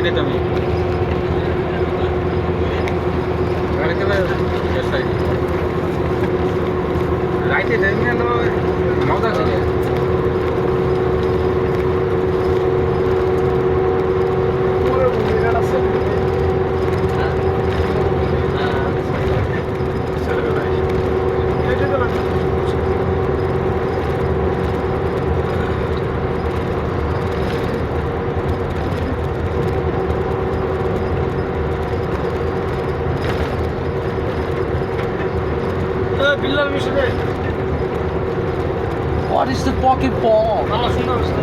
চিনি তো আমি গাড়িতে রাইতে দেখে মজা ছিল Bilal Mishne. What is the pocket bomb? Allah şundan işte.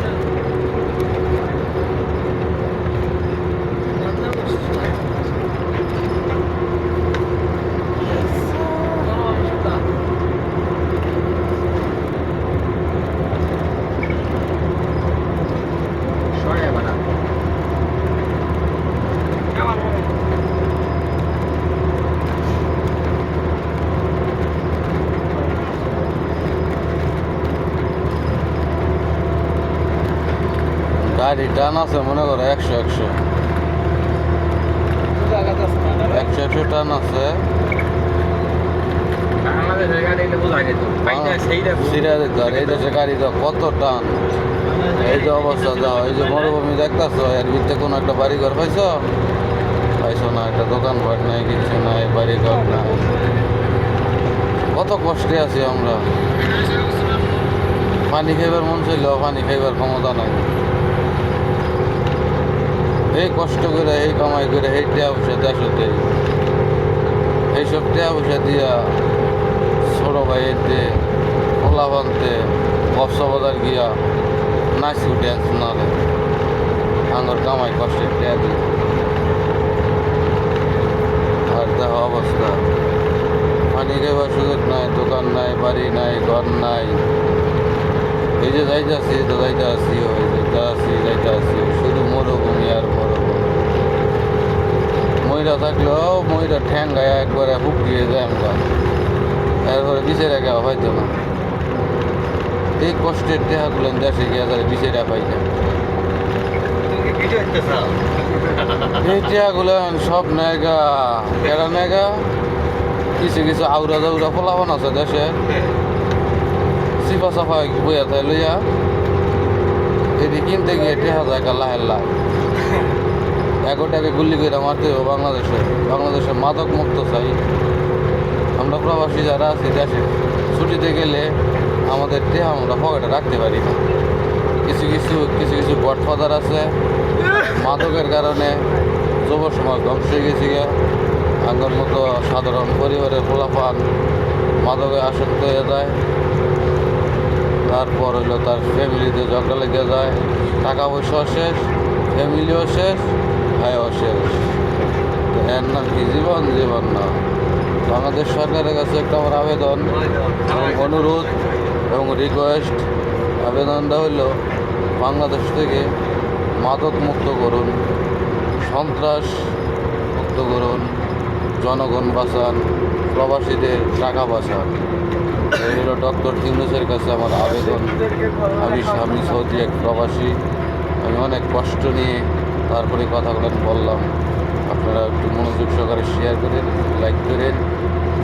Şuraya bana. Tamam. গাড়ি টান আছে মনে করো 100 টান আছে। বাংলাদেশের গাড়ি বোঝাই যেত এই দেশের গাড়ি তো কত টান। এই যে অবস্থা যাও, এই যে মরুভূমি দেখতেছো, এর ভিতরে কোনো একটা বাড়ি ঘর পাইছো না, একটা দোকান পাট নাই, কিছু নাই, বাড়ি ঘর নাই। কত কষ্টে আছি আমরা। পানি খাইবার মন চাইল, পানি খাইবার ক্ষমতা নাই। এই কষ্ট করে, এই কামাই করে, এই টিয়া পয়সা দেশতে, এইসব টিয়া পয়সা দিয়া ছোট ভাইয়েতে খোলা বানতে কক্সবাজার গিয়া নাচু ড্যান্স নালে আঙ্গর কামাই কষ্টের টিয়া দিয়ে। আর দেখো অবস্থা, পানি খাইবার সুযোগ নাই, দোকান নাই, বাড়ি নাই, ঘর নাই। এই যে যাইতে আসি শুধু মরুভূমি আর মরুভূমি। ময়রা থাকলেও ময়রা ঠ্যাং গায়ে একবারে হুকিয়ে যায় আমরা, এরপরে বিচারে গেওয়া হয়তো না। এই কষ্টের টেহাগুলো দেশে গিয়ে তারা বিচারে পাই না। এই টেহাগুলো সব নেগা এরা নেগা, কিছু আউরা দাউরা ফলাফান আছে দেশে, চিপা চাপা বইয়া থাকে লইয়া এটি কিনতে গিয়ে টেহা যায় লাহের লাহ এগোটাকে গুলি করে মারতে হবে। বাংলাদেশে মাদক মুক্ত চাই আমরা। প্রবাসী যারা আছি দেশে ছুটিতে গেলে আমাদের টেহা আমরা পকেটে রাখতে পারি না। কিছু গডফাদার আছে, মাদকের কারণে যুব সমাজ ধ্বংস হয়ে গেছে গিয়া। আগের মতো সাধারণ পরিবারের ফলাফল মাদকে আসক্ত হয়ে যায়। তারপর হইলো তার ফ্যামিলিতে ঝগড়া লেগে যায়, টাকা পয়সাও শেষ, ফ্যামিলিও শেষ, ভাইও শেষ। এর নাম কি জীবন না। বাংলাদেশ সরকারের কাছে একটা আমার আবেদন এবং অনুরোধ এবং রিকোয়েস্ট, আবেদনটা হইল বাংলাদেশ থেকে মাদক মুক্ত করুন, সন্ত্রাস মুক্ত করুন, জনগণ বাঁচান, প্রবাসীদের টাকা বাঁচান। এই হলো ডক্টর ইউনূসের কাছে আমার আবেদন। আমি সৌদি এক প্রবাসী, আমি অনেক কষ্ট নিয়ে তারপরে কথাগুলো বললাম। আপনারা একটু মনোযোগ সহকারে শেয়ার করেন, লাইক করেন,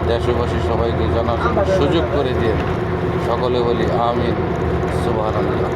দেশবাসী সবাইকে জানার সুযোগ করে দিন। সকলে বলি আমিন, সুবহানাল্লাহ।